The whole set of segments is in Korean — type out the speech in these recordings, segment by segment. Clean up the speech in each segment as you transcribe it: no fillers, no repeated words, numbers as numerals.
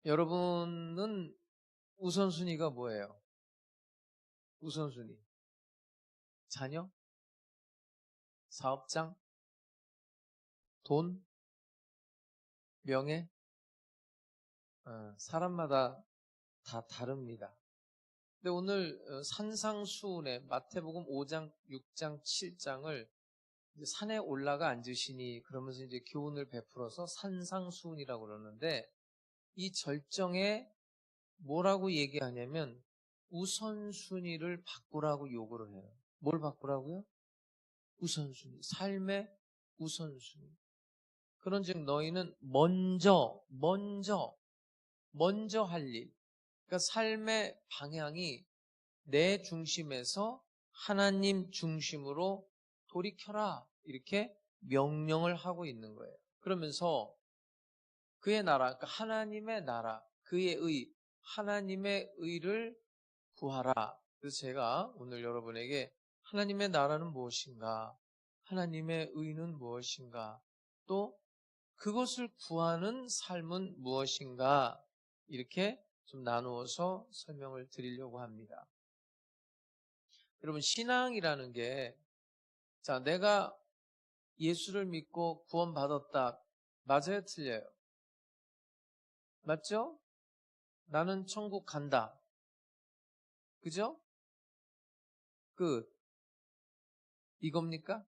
여러분은 우선순위가 뭐예요? 우선순위. 자녀? 사업장? 돈? 명예? 사람마다 다 다릅니다. 근데 오늘 산상수훈의 마태복음 5장, 6장, 7장을 산에 올라가 앉으시니 그러면서 이제 교훈을 베풀어서 산상수훈이라고 그러는데 이 절정에 뭐라고 얘기하냐면 우선순위를 바꾸라고 요구를 해요. 뭘 바꾸라고요? 우선순위. 삶의 우선순위. 그런즉 너희는 먼저 할 일. 그러니까 삶의 방향이 내 중심에서 하나님 중심으로 돌이켜라. 이렇게 명령을 하고 있는 거예요. 그러면서 그의 나라, 그러니까 하나님의 나라, 그의 의, 하나님의 의를 구하라. 그래서 제가 오늘 여러분에게 하나님의 나라는 무엇인가? 하나님의 의는 무엇인가? 또 그것을 구하는 삶은 무엇인가? 이렇게 좀 나누어서 설명을 드리려고 합니다. 여러분, 신앙이라는 게, 자, 내가 예수를 믿고 구원받았다. 맞아요? 틀려요? 맞죠? 나는 천국 간다. 그죠? 이겁니까?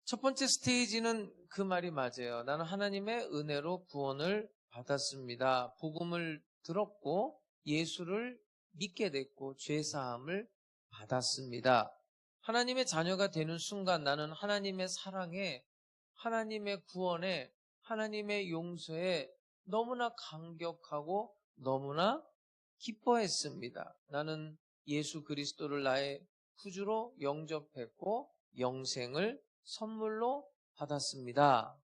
첫 번째 스테이지는 그 말이 맞아요. 나는 하나님의 은혜로 구원을 받았습니다. 복음을 들었고 예수를 믿게 됐고 죄사함을 받았습니다. 하나님의 자녀가 되는 순간 나는 하나님의 사랑에, 하나님의 구원에, 하나님의 용서에 너무나 감격하고 너무나 기뻐했습니다. 나는 예수 그리스도를 나의 구주로 영접했고 영생을 선물로 받았습니다.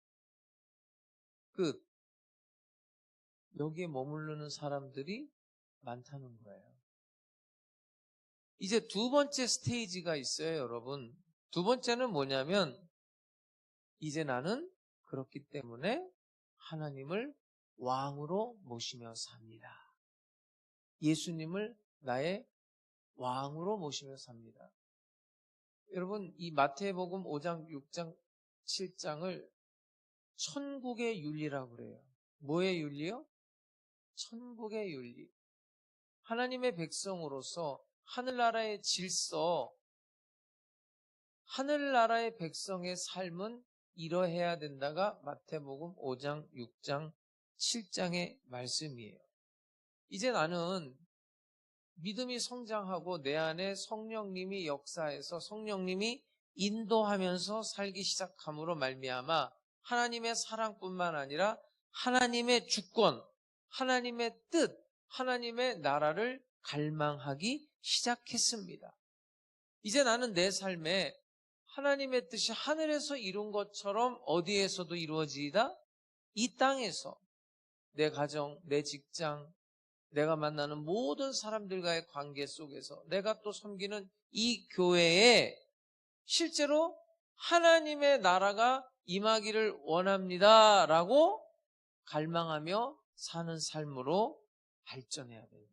끝. 여기에 머무르는 사람들이 많다는 거예요. 이제 두 번째 스테이지가 있어요, 여러분. 두 번째는 뭐냐면 이제 나는 그렇기 때문에 하나님을 왕으로 모시며 삽니다. 예수님을 나의 왕으로 모시며 삽니다. 여러분, 이 마태복음 5장, 6장, 7장을 천국의 윤리라고 그래요. 뭐의 윤리요? 천국의 윤리. 하나님의 백성으로서 하늘나라의 질서, 하늘나라의 백성의 삶은 이러해야 된다가 마태복음 5장, 6장, 7장의 말씀이에요. 이제 나는 믿음이 성장하고 내 안에 성령님이 역사해서 성령님이 인도하면서 살기 시작함으로 말미암아 하나님의 사랑뿐만 아니라 하나님의 주권, 하나님의 뜻, 하나님의 나라를 갈망하기 시작했습니다. 이제 나는 내 삶에 하나님의 뜻이 하늘에서 이룬 것처럼 어디에서도 이루어지이다? 이 땅에서 내 가정, 내 직장, 내가 만나는 모든 사람들과의 관계 속에서 내가 또 섬기는 이 교회에 실제로 하나님의 나라가 임하기를 원합니다. 라고 갈망하며 사는 삶으로 발전해야 돼요.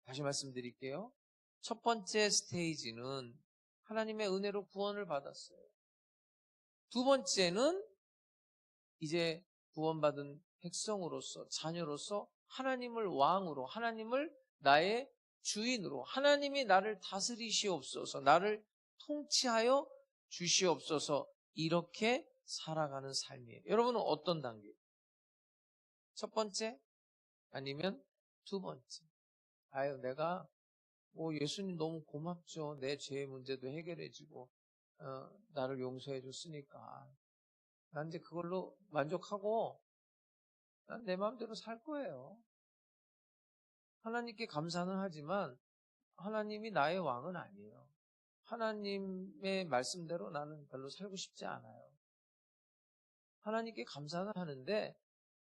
다시 말씀드릴게요. 첫 번째 스테이지는 하나님의 은혜로 구원을 받았어요. 두 번째는 이제 구원받은 백성으로서, 자녀로서 하나님을 왕으로, 하나님을 나의 주인으로, 하나님이 나를 다스리시옵소서, 나를 통치하여 주시옵소서, 이렇게 살아가는 삶이에요. 여러분은 어떤 단계? 첫 번째? 아니면 두 번째? 내가 예수님 너무 고맙죠. 내 죄의 문제도 해결해주고 나를 용서해 줬으니까 난 이제 그걸로 만족하고 난 내 마음대로 살 거예요. 하나님께 감사는 하지만 하나님이 나의 왕은 아니에요. 하나님의 말씀대로 나는 별로 살고 싶지 않아요. 하나님께 감사는 하는데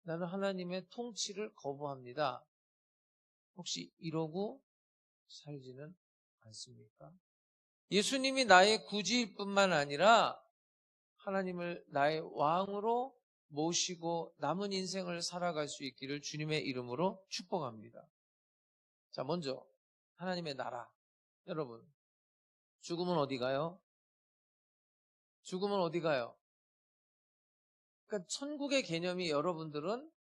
나는 하나님의 통치를 거부합니다. 혹시 이러고 살지는 않습니까? 예수님이 나의 구주일 뿐만 아니라 하나님을 나의 왕으로 모시고 남은 인생을 살아갈 수 있기를 주님의 이름으로 축복합니다. 자, 먼저 하나님의 나라. 여러분, 죽으면 어디 가요? 죽으면 어디 가요? 그러니까 천국의 개념이 여러분들은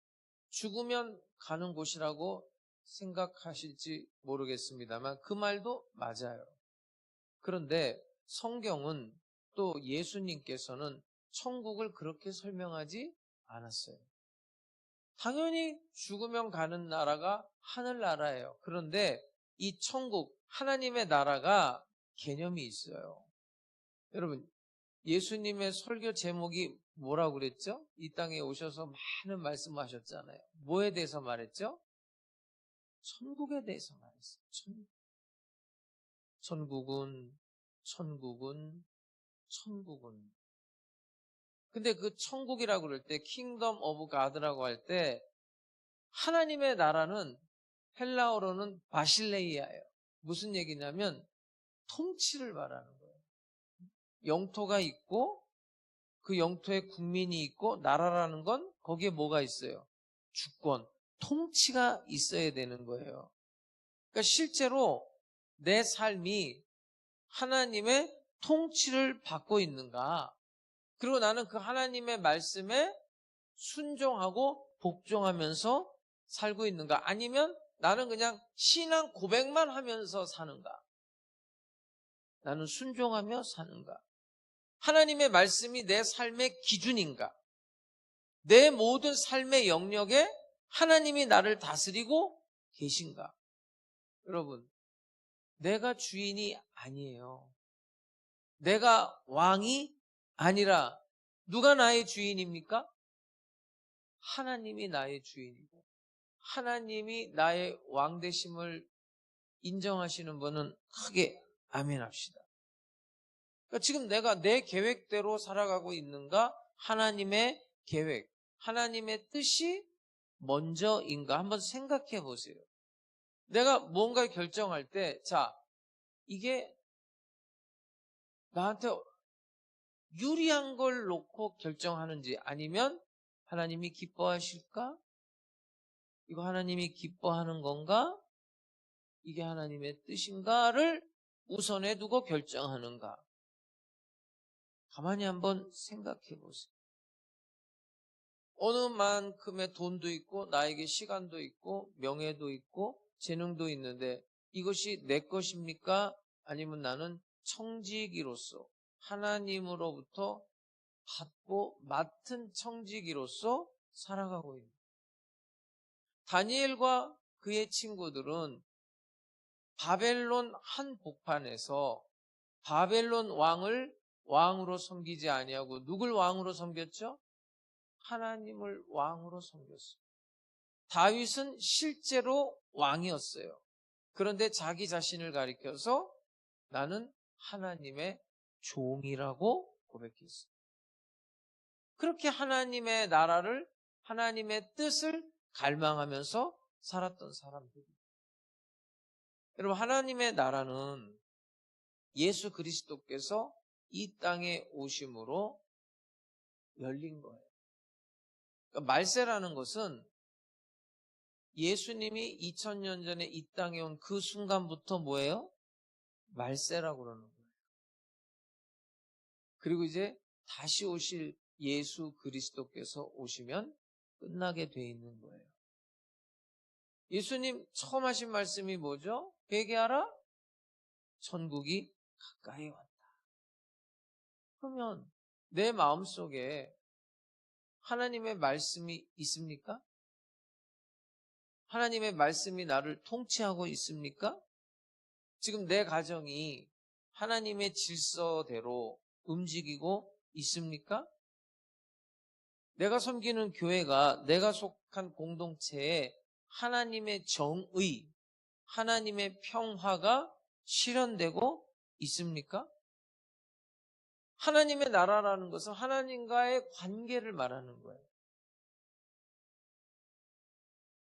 죽으면 가는 곳이라고 생각하실지 모르겠습니다만 그 말도 맞아요. 그런데 성경은 또 예수님께서는 천국을 그렇게 설명하지 않았어요. 당연히 죽으면 가는 나라가 하늘나라예요. 그런데 이 천국, 하나님의 나라가 개념이 있어요. 여러분, 예수님의 설교 제목이 뭐라고 그랬죠? 이 땅에 오셔서 많은 말씀하셨잖아요. 뭐에 대해서 말했죠? 천국에 대해서 말했어요. 천국은. 근데 그 천국이라고 그럴 때 킹덤 오브 가드라고 할 때 하나님의 나라는 헬라어로는 바실레이아예요. 무슨 얘기냐면 통치를 말하는 거예요. 영토가 있고 그 영토에 국민이 있고 나라라는 건 거기에 뭐가 있어요? 주권, 통치가 있어야 되는 거예요. 그러니까 실제로 내 삶이 하나님의 통치를 받고 있는가? 그리고 나는 그 하나님의 말씀에 순종하고 복종하면서 살고 있는가? 아니면 나는 그냥 신앙 고백만 하면서 사는가? 나는 순종하며 사는가? 하나님의 말씀이 내 삶의 기준인가? 내 모든 삶의 영역에 하나님이 나를 다스리고 계신가? 여러분, 내가 주인이 아니에요. 내가 왕이 아니라 누가 나의 주인입니까? 하나님이 나의 주인이고 하나님이 나의 왕 되심을 인정하시는 분은 크게 아멘 합시다. 그러니까 지금 내가 내 계획대로 살아가고 있는가? 하나님의 계획, 하나님의 뜻이 먼저인가? 한번 생각해 보세요. 내가 뭔가 결정할 때, 자, 이게 나한테 유리한 걸 놓고 결정하는지 아니면 하나님이 기뻐하실까? 이거 하나님이 기뻐하는 건가? 이게 하나님의 뜻인가를 우선에 두고 결정하는가? 가만히 한번 생각해 보세요. 어느 만큼의 돈도 있고 나에게 시간도 있고 명예도 있고 재능도 있는데 이것이 내 것입니까? 아니면 나는 청지기로서 하나님으로부터 받고 맡은 청지기로서 살아가고 있는 다니엘과 그의 친구들은 바벨론 한복판에서 바벨론 왕을 왕으로 섬기지 아니하고 누굴 왕으로 섬겼죠? 하나님을 왕으로 섬겼어요. 다윗은 실제로 왕이었어요. 그런데 자기 자신을 가리켜서 나는 하나님의 종이라고 고백했어요. 그렇게 하나님의 나라를, 하나님의 뜻을 갈망하면서 살았던 사람들이. 여러분, 하나님의 나라는 예수 그리스도께서 이 땅에 오심으로 열린 거예요. 그러니까 말세라는 것은 예수님이 2000년 전에 이 땅에 온 그 순간부터 뭐예요? 말세라고 그러는 거예요. 그리고 이제 다시 오실 예수 그리스도께서 오시면 끝나게 돼 있는 거예요. 예수님 처음 하신 말씀이 뭐죠? 회개하라? 천국이 가까이 왔다. 그러면 내 마음속에 하나님의 말씀이 있습니까? 하나님의 말씀이 나를 통치하고 있습니까? 지금 내 가정이 하나님의 질서대로 움직이고 있습니까? 내가 섬기는 교회가 내가 속한 공동체에 하나님의 정의, 하나님의 평화가 실현되고 있습니까? 하나님의 나라라는 것은 하나님과의 관계를 말하는 거예요.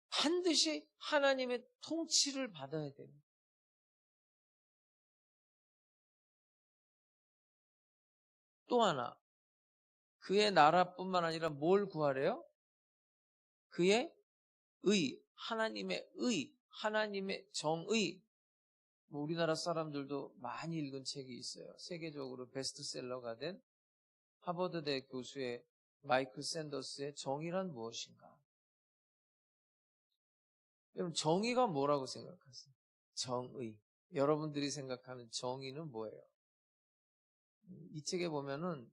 반드시 하나님의 통치를 받아야 됩니다. 또 하나, 그의 나라뿐만 아니라 뭘 구하래요? 그의 의, 하나님의 의, 하나님의 정의. 뭐 우리나라 사람들도 많이 읽은 책이 있어요. 세계적으로 베스트셀러가 된 하버드대 교수의 마이클 샌더스의 정의란 무엇인가? 여러분, 정의가 뭐라고 생각하세요? 정의. 여러분들이 생각하는 정의는 뭐예요? 이 책에 보면은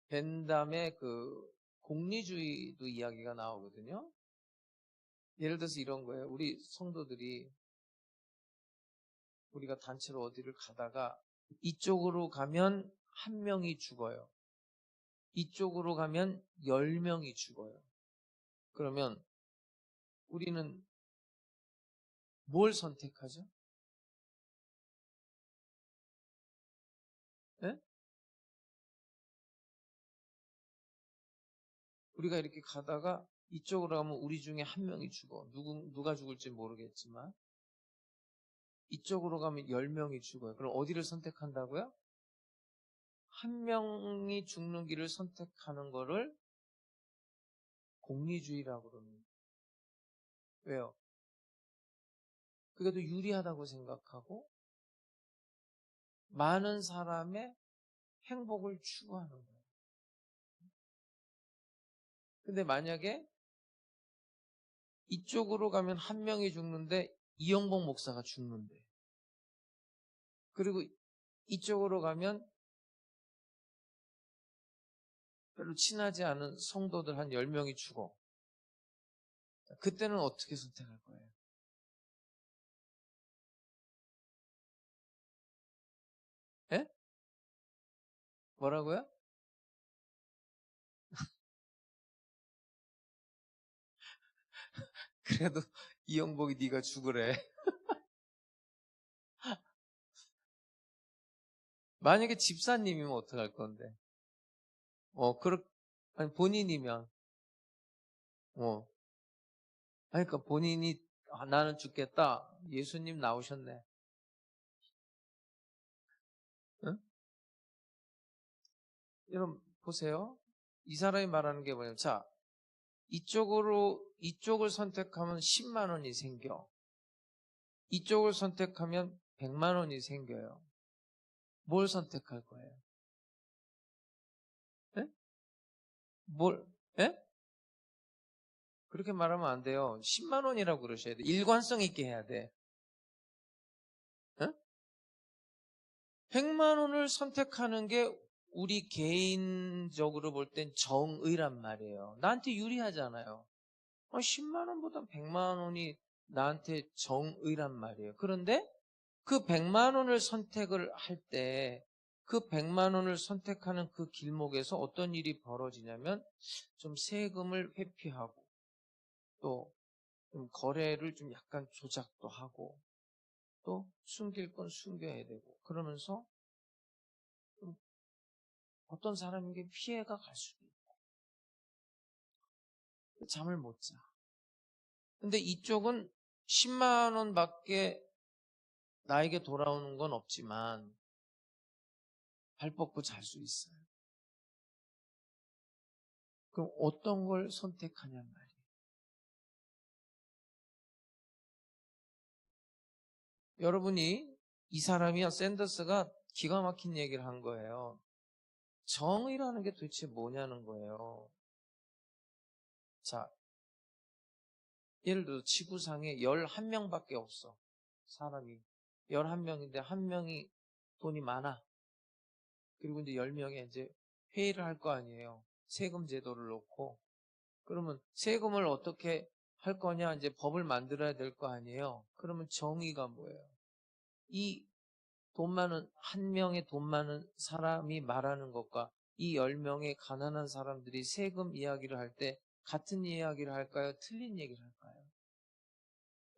벤담의 그 공리주의도 이야기가 나오거든요. 예를 들어서 이런 거예요. 우리 성도들이 우리가 단체로 어디를 가다가 이쪽으로 가면 한 명이 죽어요. 이쪽으로 가면 10명이 죽어요. 그러면 우리는 뭘 선택하죠? 네? 우리가 이렇게 가다가 이쪽으로 가면 우리 중에 한 명이 죽어. 누가 죽을지 모르겠지만 이쪽으로 가면 10명이 죽어요. 그럼 어디를 선택한다고요? 한 명이 죽는 길을 선택하는 거를 공리주의라고 그럽니다. 왜요? 그게 더 유리하다고 생각하고 많은 사람의 행복을 추구하는 거예요. 근데 만약에 이쪽으로 가면 한 명이 죽는데 이영복 목사가 죽는데, 그리고 이쪽으로 가면 별로 친하지 않은 성도들 한 10명이 죽어. 그때는 어떻게 선택할 거예요? 예? 뭐라고요? 그래도 이영복이 네가 죽으래. 만약에 집사님이면 어떡할 건데? 아니, 본인이면, 어. 아니, 그러니까 본인이, 나는 죽겠다. 예수님 나오셨네. 응? 여러분, 보세요. 이 사람이 말하는 게 뭐냐면, 자, 이쪽을 선택하면 10만 원이 생겨. 이쪽을 선택하면 100만 원이 생겨요. 뭘 선택할 거예요? 예? 예? 그렇게 말하면 안 돼요. 10만 원이라고 그러셔야 돼. 일관성 있게 해야 돼. 예? 100만 원을 선택하는 게 우리 개인적으로 볼 땐 정의란 말이에요. 나한테 유리하잖아요. 10만 원보다 100만 원이 나한테 정의란 말이에요. 그런데 그 100만 원을 선택을 할 때 그 100만 원을 선택하는 그 길목에서 어떤 일이 벌어지냐면 좀 세금을 회피하고 또 좀 거래를 좀 약간 조작도 하고 또 숨길 건 숨겨야 되고 그러면서 좀 어떤 사람에게 피해가 갈 수도 있고 잠을 못 자. 근데 이쪽은 10만 원밖에 나에게 돌아오는 건 없지만 발 뻗고 잘 수 있어요. 그럼 어떤 걸 선택하냔 말이에요. 여러분이 이 사람이야 샌더스가 기가 막힌 얘기를 한 거예요. 정의라는 게 도대체 뭐냐는 거예요. 자, 예를 들어 지구상에 11명밖에 없어. 사람이 11명인데 한 명이 돈이 많아. 그리고 이제 10명이 이제 회의를 할 거 아니에요. 세금 제도를 놓고. 그러면 세금을 어떻게 할 거냐 이제 법을 만들어야 될 거 아니에요. 그러면 정의가 뭐예요? 이 돈 많은 한 명의 돈 많은 사람이 말하는 것과 이 10명의 가난한 사람들이 세금 이야기를 할 때 같은 이야기를 할까요? 틀린 얘기를 할까요?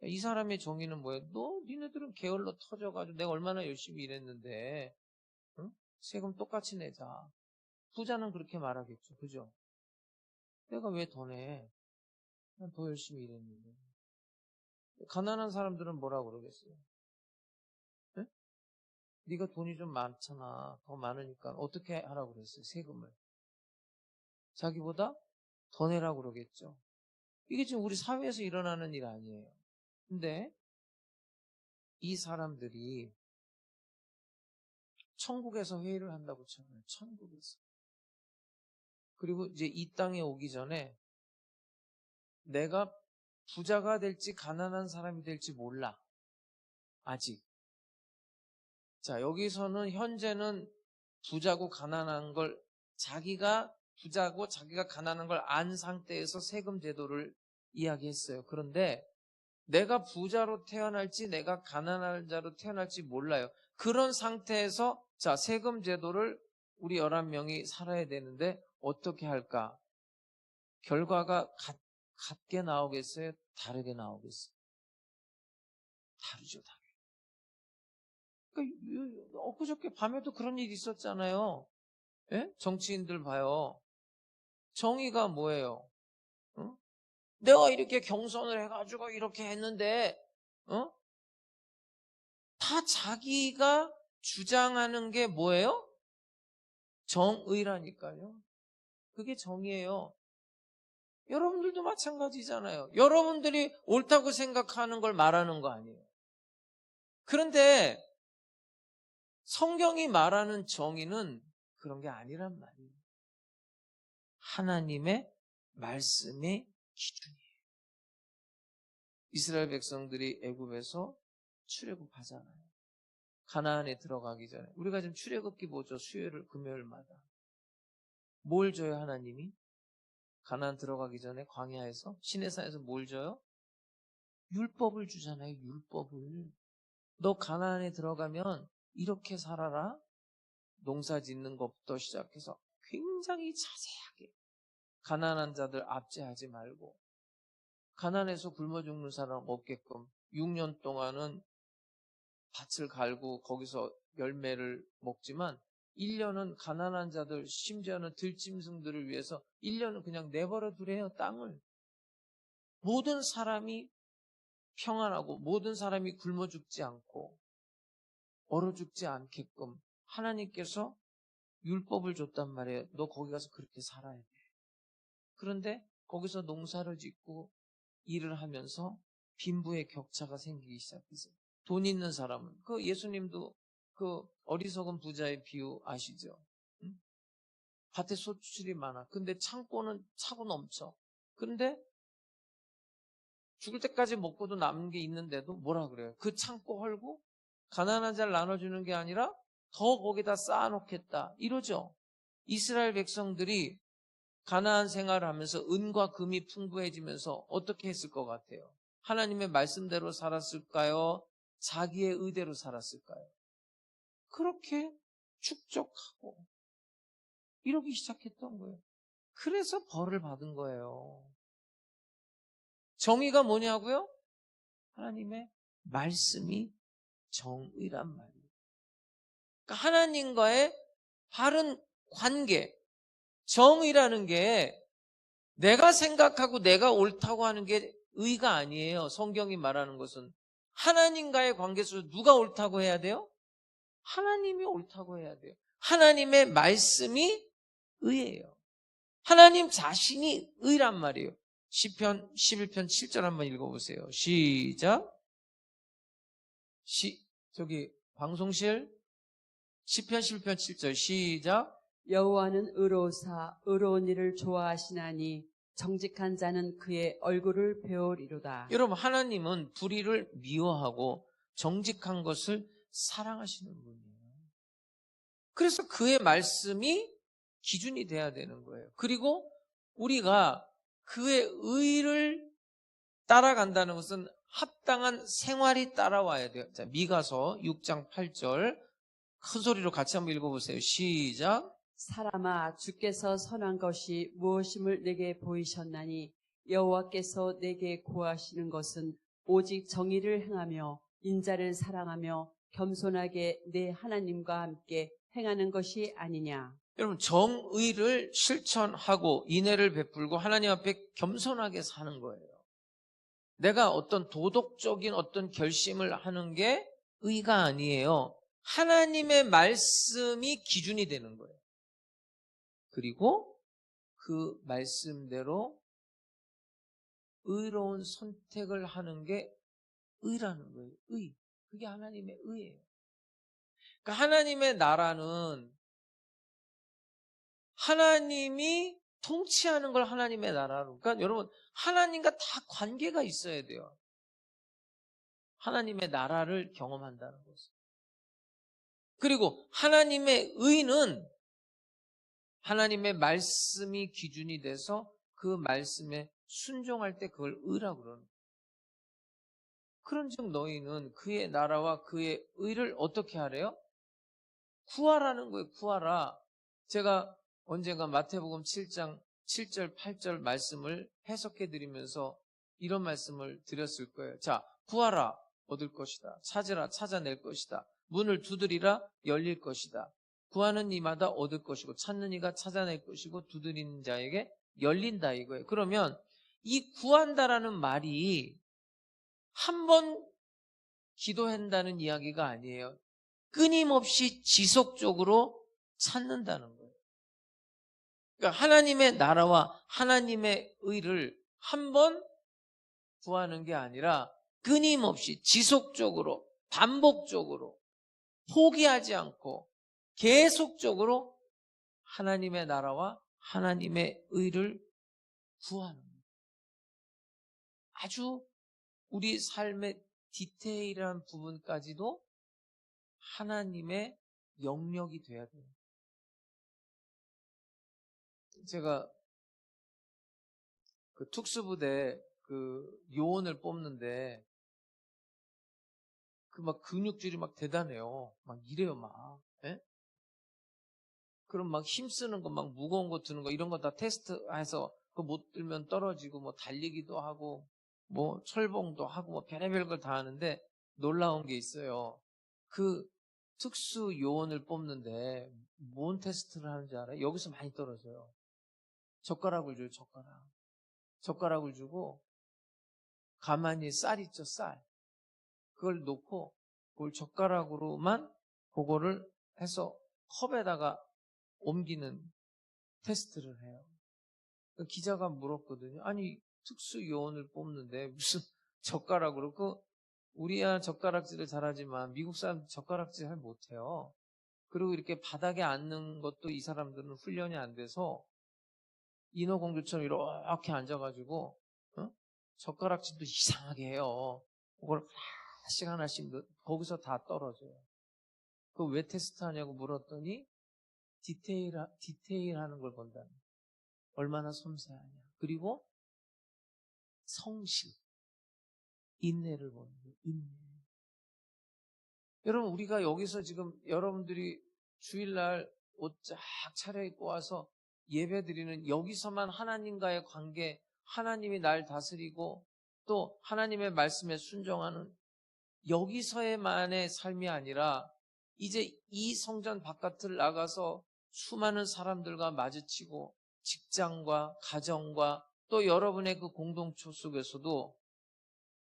이 사람의 정의는 뭐예요? 니네들은 게을러 터져가지고 내가 얼마나 열심히 일했는데 응? 세금 똑같이 내자. 부자는 그렇게 말하겠죠. 그죠? 내가 왜 더 내? 난 더 열심히 일했는데. 가난한 사람들은 뭐라고 그러겠어요? 응? 네가 돈이 좀 많잖아. 더 많으니까 어떻게 하라고 그랬어요? 세금을. 자기보다 더 내라고 그러겠죠. 이게 지금 우리 사회에서 일어나는 일 아니에요. 근데 이 사람들이 천국에서 회의를 한다고 쳐요. 천국에서. 그리고 이제 이 땅에 오기 전에 내가 부자가 될지 가난한 사람이 될지 몰라. 아직. 자, 여기서는 현재는 부자고 가난한 걸 자기가 부자고 자기가 가난한 걸 안 상태에서 세금 제도를 이야기했어요. 그런데 내가 부자로 태어날지 내가 가난한 자로 태어날지 몰라요. 그런 상태에서 자, 세금 제도를 우리 11명이 살아야 되는데 어떻게 할까? 결과가 같게 나오겠어요? 다르게 나오겠어요? 다르죠, 다르죠. 그러니까 엊그저께 밤에도 그런 일이 있었잖아요. 예? 정치인들 봐요. 정의가 뭐예요? 어? 내가 이렇게 경선을 해가지고 이렇게 했는데, 다 자기가 주장하는 게 뭐예요? 정의라니까요. 그게 정의예요. 여러분들도 마찬가지잖아요. 여러분들이 옳다고 생각하는 걸 말하는 거 아니에요. 그런데 성경이 말하는 정의는 그런 게 아니란 말이에요. 하나님의 말씀이 기준이에요. 이스라엘 백성들이 애굽에서 출애굽하잖아요. 가나안에 들어가기 전에. 우리가 지금 출애굽기 보죠. 수요일 금요일마다. 뭘 줘요, 하나님이? 가나안 들어가기 전에 광야에서 시내산에서 뭘 줘요? 율법을 주잖아요. 율법을. 너 가나안에 들어가면 이렇게 살아라. 농사 짓는 것부터 시작해서 굉장히 자세하게 가난한 자들 압제하지 말고 가난해서 굶어 죽는 사람 없게끔 6년 동안은 밭을 갈고 거기서 열매를 먹지만 1년은 가난한 자들 심지어는 들짐승들을 위해서 1년은 그냥 내버려 두래요. 땅을. 모든 사람이 평안하고 모든 사람이 굶어 죽지 않고 얼어 죽지 않게끔 하나님께서 율법을 줬단 말이에요. 너 거기 가서 그렇게 살아야 돼. 그런데 거기서 농사를 짓고 일을 하면서 빈부의 격차가 생기기 시작했어요. 돈 있는 사람은 그 예수님도 그 어리석은 부자의 비유 아시죠? 응? 밭에 소출이 많아. 근데 창고는 차고 넘쳐. 그런데 죽을 때까지 먹고도 남은 게 있는데도 뭐라 그래요? 그 창고 헐고 가난한 자를 나눠주는 게 아니라 더 거기다 쌓아놓겠다. 이러죠. 이스라엘 백성들이 가나안 생활을 하면서 은과 금이 풍부해지면서 어떻게 했을 것 같아요? 하나님의 말씀대로 살았을까요? 자기의 의대로 살았을까요? 그렇게 축적하고 이러기 시작했던 거예요. 그래서 벌을 받은 거예요. 정의가 뭐냐고요? 하나님의 말씀이 정의란 말이에요. 그러니까 하나님과의 바른 관계, 정의라는 게 내가 생각하고 내가 옳다고 하는 게 의가 아니에요. 성경이 말하는 것은 하나님과의 관계에서 누가 옳다고 해야 돼요? 하나님이 옳다고 해야 돼요. 하나님의 말씀이 의예요. 하나님 자신이 의란 말이에요. 시편 11편 7절 한번 읽어보세요. 시작. 저기 방송실 시편 11편 7절 시작. 여호와는 의로우사 의로운 일을 좋아하시나니 정직한 자는 그의 얼굴을 배우리로다. 여러분 하나님은 불의를 미워하고 정직한 것을 사랑하시는 분이에요. 그래서 그의 말씀이 기준이 돼야 되는 거예요. 그리고 우리가 그의 의를 따라간다는 것은 합당한 생활이 따라와야 돼요. 자, 미가서 6장 8절 큰 소리로 같이 한번 읽어보세요. 시작. 사람아 주께서 선한 것이 무엇임을 내게 보이셨나니 여호와께서 내게 구하시는 것은 오직 정의를 행하며 인자를 사랑하며 겸손하게 내 하나님과 함께 행하는 것이 아니냐. 여러분 정의를 실천하고 인애를 베풀고 하나님 앞에 겸손하게 사는 거예요. 내가 어떤 도덕적인 어떤 결심을 하는 게 의가 아니에요. 하나님의 말씀이 기준이 되는 거예요. 그리고 그 말씀대로 의로운 선택을 하는 게 의라는 거예요. 의. 그게 하나님의 의예요. 그러니까 하나님의 나라는 하나님이 통치하는 걸 하나님의 나라로. 그러니까 여러분, 하나님과 다 관계가 있어야 돼요. 하나님의 나라를 경험한다는 것은. 그리고 하나님의 의는 하나님의 말씀이 기준이 돼서 그 말씀에 순종할 때 그걸 의라고 그러는 거예요. 그런즉 너희는 그의 나라와 그의 의를 어떻게 하래요? 구하라는 거예요. 구하라. 제가 언젠가 마태복음 7장 7절 8절 말씀을 해석해 드리면서 이런 말씀을 드렸을 거예요. 자, 구하라 얻을 것이다. 찾으라 찾아낼 것이다. 문을 두드리라 열릴 것이다. 구하는 이마다 얻을 것이고 찾는 이가 찾아낼 것이고 두드리는 자에게 열린다 이거예요. 그러면 이 구한다라는 말이 한 번 기도한다는 이야기가 아니에요. 끊임없이 지속적으로 찾는다는 거예요. 그러니까 하나님의 나라와 하나님의 의를 한 번 구하는 게 아니라 끊임없이 지속적으로 반복적으로 포기하지 않고 계속적으로 하나님의 나라와 하나님의 의를 구하는 거예요. 아주 우리 삶의 디테일한 부분까지도 하나님의 영역이 돼야 돼요. 제가 그 특수부대 그 요원을 뽑는데 그 막 근육질이 막 대단해요. 막 이래요, 막. 예? 그럼 막 힘쓰는 거, 막 무거운 거 드는 거 이런 거 다 테스트해서 그 못 들면 떨어지고 뭐 달리기도 하고 뭐 철봉도 하고 뭐 별의별 걸 다 하는데 놀라운 게 있어요. 그 특수 요원을 뽑는데 뭔 테스트를 하는지 알아요? 여기서 많이 떨어져요. 젓가락을 줘요, 젓가락. 젓가락을 주고 가만히 쌀 있죠, 쌀. 그걸 놓고 그걸 젓가락으로만 그거를 해서 컵에다가 옮기는 테스트를 해요. 기자가 물었거든요. 아니 특수 요원을 뽑는데 무슨 젓가락으로 우리야 젓가락질을 잘하지만 미국 사람 젓가락질 잘 못해요. 그리고 이렇게 바닥에 앉는 것도 이 사람들은 훈련이 안 돼서 인어공주처럼 이렇게 앉아가지고 젓가락질도 이상하게 해요. 그걸 하나씩 하나씩 거기서 다 떨어져요. 그거 왜 테스트하냐고 물었더니 디테일하는 걸 본다는 거예요. 얼마나 섬세하냐. 그리고 성실, 인내를 보는 거예요. 인내. 여러분 우리가 여기서 지금 여러분들이 주일날 옷 쫙 차려입고 와서 예배드리는 여기서만 하나님과의 관계, 하나님이 날 다스리고 또 하나님의 말씀에 순종하는 여기서의만의 삶이 아니라 이제 이 성전 바깥을 나가서 수많은 사람들과 마주치고 직장과 가정과 또 여러분의 그 공동체 속에서도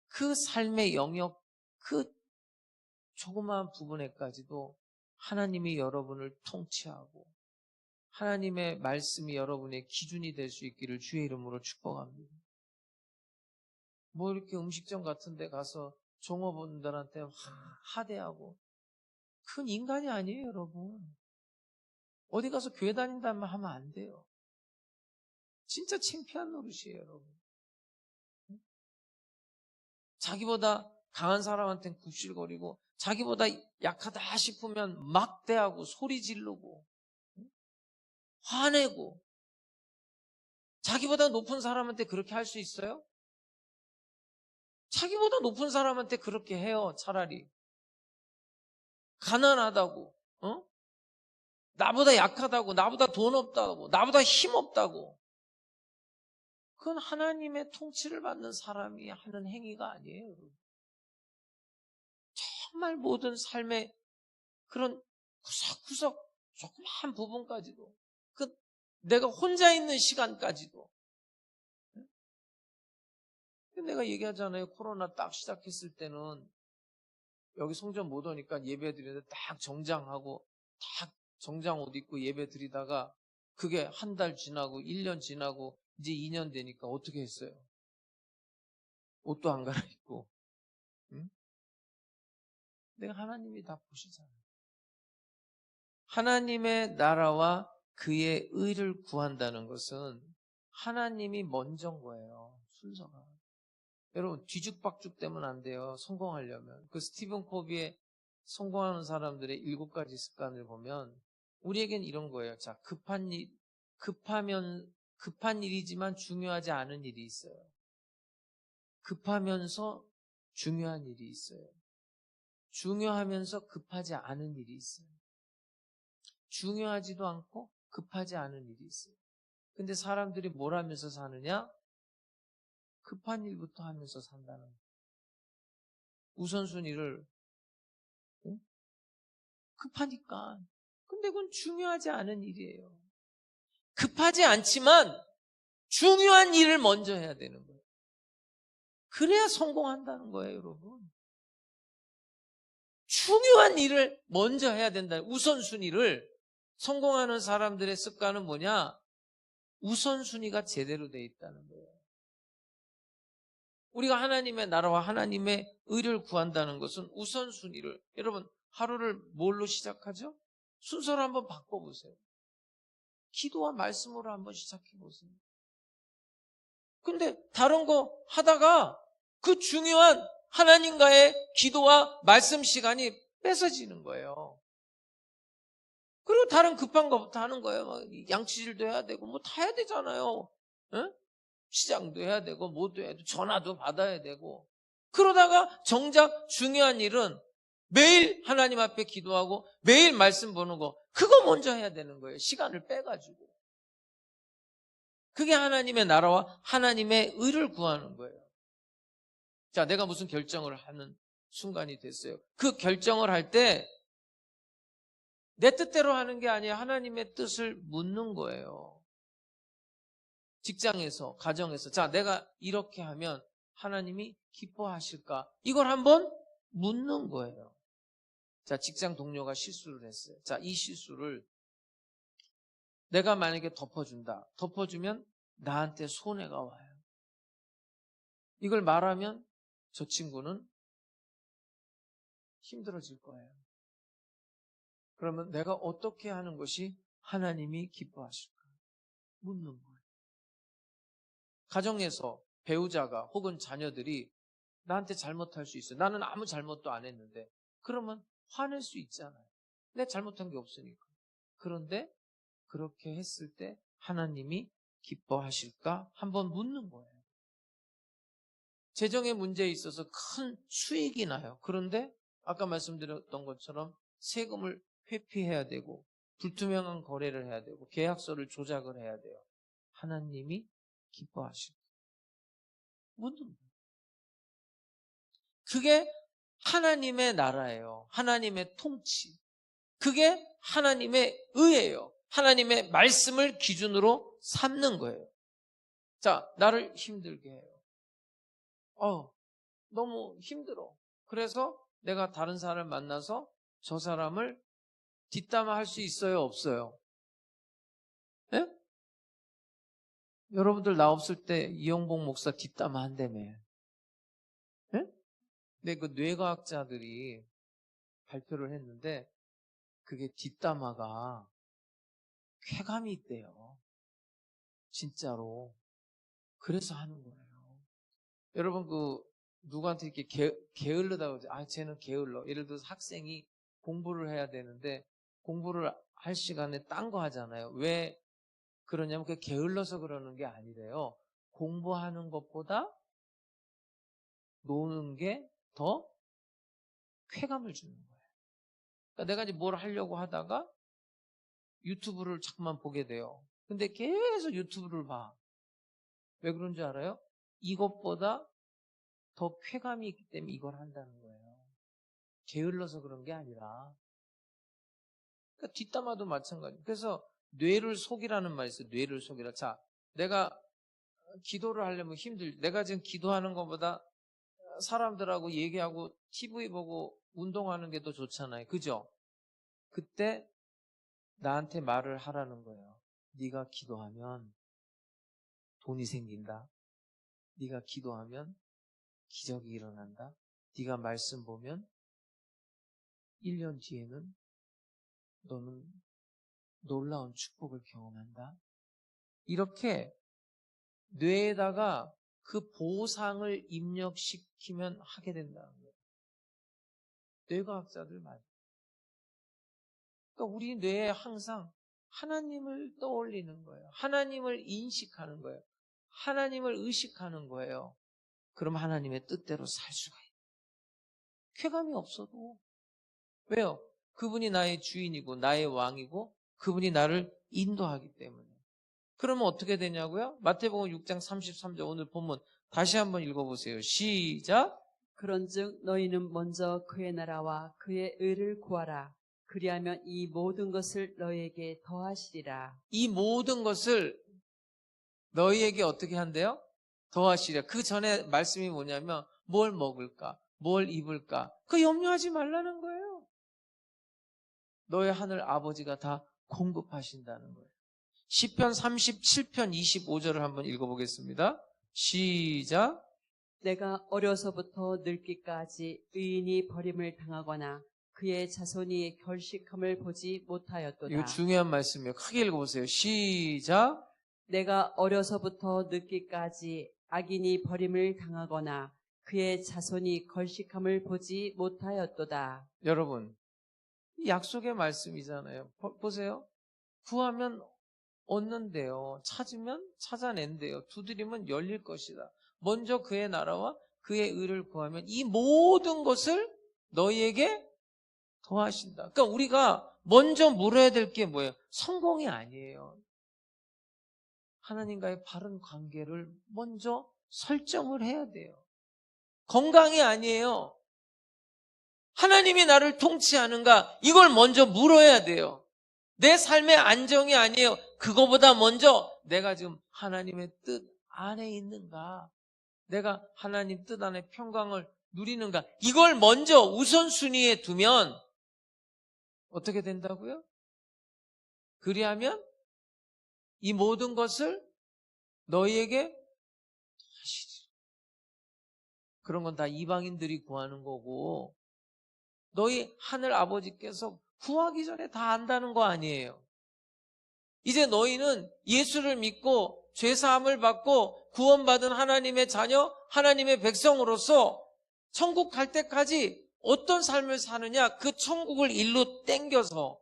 그 삶의 영역, 그 조그마한 부분에까지도 하나님이 여러분을 통치하고 하나님의 말씀이 여러분의 기준이 될 수 있기를 주의 이름으로 축복합니다. 뭐 이렇게 음식점 같은 데 가서 종업원들한테 하대하고 큰 인간이 아니에요, 여러분. 어디 가서 교회 다닌다면 하면 안 돼요. 진짜 창피한 노릇이에요, 여러분. 자기보다 강한 사람한테는 굽실거리고 자기보다 약하다 싶으면 막대하고 소리 지르고 화내고 자기보다 높은 사람한테 그렇게 할 수 있어요? 자기보다 높은 사람한테 그렇게 해요, 차라리. 가난하다고, 나보다 약하다고, 나보다 돈 없다고, 나보다 힘 없다고. 그건 하나님의 통치를 받는 사람이 하는 행위가 아니에요, 여러분. 정말 모든 삶의 그런 구석구석 조그마한 부분까지도, 내가 혼자 있는 시간까지도. 내가 얘기하잖아요. 코로나 딱 시작했을 때는 여기 성전 못 오니까 예배 드리는데 딱 정장하고 딱 정장 옷 입고 예배 드리다가 그게 한 달 지나고 1년 지나고 이제 2년 되니까 어떻게 했어요? 옷도 안 갈아입고. 응? 내가 하나님이 다 보시잖아요. 하나님의 나라와 그의 의를 구한다는 것은 하나님이 먼저인 거예요. 순서가. 여러분 뒤죽박죽 되면 안 돼요. 성공하려면. 그 스티븐 코비의 성공하는 사람들의 7가지 습관을 보면 우리에겐 이런 거예요. 자, 급한 일이지만 중요하지 않은 일이 있어요. 급하면서 중요한 일이 있어요. 중요하면서 급하지 않은 일이 있어요. 중요하지도 않고 급하지 않은 일이 있어요. 근데 사람들이 뭘 하면서 사느냐? 급한 일부터 하면서 산다는 거예요. 우선순위를 응? 급하니까. 근데 그건 중요하지 않은 일이에요. 급하지 않지만 중요한 일을 먼저 해야 되는 거예요. 그래야 성공한다는 거예요, 여러분. 중요한 일을 먼저 해야 된다. 우선순위를. 성공하는 사람들의 습관은 뭐냐? 우선순위가 제대로 돼 있다는 거예요. 우리가 하나님의 나라와 하나님의 의를 구한다는 것은 우선순위를, 여러분 하루를 뭘로 시작하죠? 순서를 한번 바꿔보세요. 기도와 말씀으로 한번 시작해보세요. 근데 다른 거 하다가 그 중요한 하나님과의 기도와 말씀 시간이 뺏어지는 거예요. 그리고 다른 급한 것부터 하는 거예요. 막 양치질도 해야 되고 뭐 다 해야 되잖아요. 응? 시장도 해야 되고 뭐도 해야 되고 전화도 받아야 되고. 그러다가 정작 중요한 일은 매일 하나님 앞에 기도하고 매일 말씀 보는 거, 그거 먼저 해야 되는 거예요. 시간을 빼가지고. 그게 하나님의 나라와 하나님의 의를 구하는 거예요. 자, 내가 무슨 결정을 하는 순간이 됐어요. 그 결정을 할 때 내 뜻대로 하는 게 아니라 하나님의 뜻을 묻는 거예요. 직장에서, 가정에서. 자, 내가 이렇게 하면 하나님이 기뻐하실까? 이걸 한번 묻는 거예요. 자, 직장 동료가 실수를 했어요. 자, 이 실수를 내가 만약에 덮어준다. 덮어주면 나한테 손해가 와요. 이걸 말하면 저 친구는 힘들어질 거예요. 그러면 내가 어떻게 하는 것이 하나님이 기뻐하실까? 묻는 거예요. 가정에서 배우자가 혹은 자녀들이 나한테 잘못할 수 있어요. 나는 아무 잘못도 안 했는데. 그러면 화낼 수 있잖아요. 내가 잘못한 게 없으니까. 그런데 그렇게 했을 때 하나님이 기뻐하실까? 한번 묻는 거예요. 재정의 문제에 있어서 큰 수익이 나요. 그런데 아까 말씀드렸던 것처럼 세금을 회피해야 되고 불투명한 거래를 해야 되고 계약서를 조작을 해야 돼요. 하나님이 기뻐하실까? 묻는 거예요. 그게 하나님의 나라예요. 하나님의 통치. 그게 하나님의 의예요. 하나님의 말씀을 기준으로 삼는 거예요. 자, 나를 힘들게 해요. 너무 힘들어. 그래서 내가 다른 사람을 만나서 저 사람을 뒷담화할 수 있어요, 없어요? 예? 여러분들 나 없을 때 이영복 목사 뒷담화 한다며. 예? 근데 그 뇌과학자들이 발표를 했는데 그게 뒷담화가 쾌감이 있대요. 진짜로. 그래서 하는 거예요. 여러분 누구한테 이렇게 게을르다고 하죠. 쟤는 게을러. 예를 들어서 학생이 공부를 해야 되는데 공부를 할 시간에 딴 거 하잖아요. 왜 그러냐면 그게 게을러서 그러는 게 아니래요. 공부하는 것보다 노는 게 더 쾌감을 주는 거예요. 그러니까 내가 이제 뭘 하려고 하다가 유튜브를 자꾸만 보게 돼요. 근데 계속 유튜브를 봐. 왜 그런 줄 알아요? 이것보다 더 쾌감이 있기 때문에 이걸 한다는 거예요. 게을러서 그런 게 아니라. 그러니까 뒷담화도 마찬가지예요. 그래서 뇌를 속이라는 말이 있어요. 뇌를 속이라. 자, 내가 기도를 하려면 내가 지금 기도하는 것보다 사람들하고 얘기하고 TV 보고 운동하는 게 더 좋잖아요. 그죠? 그때 나한테 말을 하라는 거예요. 네가 기도하면 돈이 생긴다. 네가 기도하면 기적이 일어난다. 네가 말씀 보면 1년 뒤에는 너는 놀라운 축복을 경험한다. 이렇게 뇌에다가 그 보상을 입력시키면 하게 된다는 거예요. 뇌과학자들 말. 그러니까 우리 뇌에 항상 하나님을 떠올리는 거예요. 하나님을 인식하는 거예요. 하나님을 의식하는 거예요. 그럼 하나님의 뜻대로 살 수가 있어요. 쾌감이 없어도. 왜요? 그분이 나의 주인이고 나의 왕이고 그분이 나를 인도하기 때문에. 그러면 어떻게 되냐고요? 마태복음 6장 33절 오늘 본문 다시 한번 읽어보세요. 시작. 그런즉 너희는 먼저 그의 나라와 그의 의를 구하라. 그리하면 이 모든 것을 너희에게 더하시리라. 이 모든 것을 너희에게 어떻게 한대요? 더하시리라. 그 전에 말씀이 뭐냐면 뭘 먹을까? 뭘 입을까? 그 염려하지 말라는 거예요. 너의 하늘 아버지가 다 공급하신다는 거예요. 시편 37편 25절을 한번 읽어보겠습니다. 시작. 내가 어려서부터 늙기까지 의인이 버림을 당하거나 그의 자손이 결식함을 보지 못하였도다. 이거 중요한 말씀이에요. 크게 읽어보세요. 시작. 내가 어려서부터 늙기까지 악인이 버림을 당하거나 그의 자손이 걸식함을 보지 못하였도다. 여러분, 이 약속의 말씀이잖아요. 보세요. 구하면 얻는데요. 찾으면 찾아낸대요. 두드리면 열릴 것이다. 먼저 그의 나라와 그의 의를 구하면 이 모든 것을 너희에게 더하신다. 그러니까 우리가 먼저 물어야 될 게 뭐예요? 성공이 아니에요. 하나님과의 바른 관계를 먼저 설정을 해야 돼요. 건강이 아니에요. 하나님이 나를 통치하는가? 이걸 먼저 물어야 돼요. 내 삶의 안정이 아니에요. 그거보다 먼저 내가 지금 하나님의 뜻 안에 있는가? 내가 하나님 뜻 안에 평강을 누리는가? 이걸 먼저 우선순위에 두면 어떻게 된다고요? 그리하면 이 모든 것을 너희에게 하시리라. 그런 건 다 이방인들이 구하는 거고 너희 하늘 아버지께서 구하기 전에 다 안다는 거 아니에요. 이제 너희는 예수를 믿고 죄사함을 받고 구원받은 하나님의 자녀, 하나님의 백성으로서 천국 갈 때까지 어떤 삶을 사느냐, 그 천국을 일로 땡겨서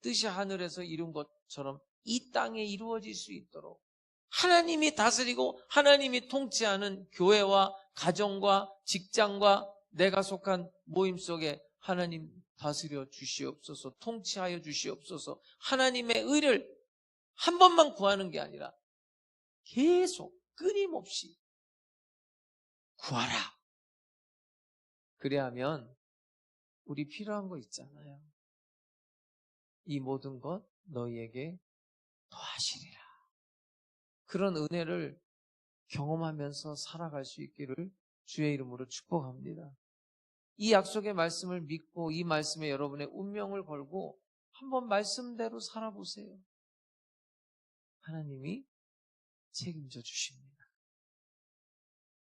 뜻이 하늘에서 이룬 것처럼 이 땅에 이루어질 수 있도록 하나님이 다스리고 하나님이 통치하는 교회와 가정과 직장과 내가 속한 모임 속에 하나님 다스려 주시옵소서, 통치하여 주시옵소서. 하나님의 의를 한 번만 구하는 게 아니라 계속 끊임없이 구하라. 그래야면 우리 필요한 거 있잖아요. 이 모든 것 너희에게 더하시리라. 그런 은혜를 경험하면서 살아갈 수 있기를 주의 이름으로 축복합니다. 이 약속의 말씀을 믿고 이 말씀에 여러분의 운명을 걸고 한번 말씀대로 살아보세요. 하나님이 책임져 주십니다.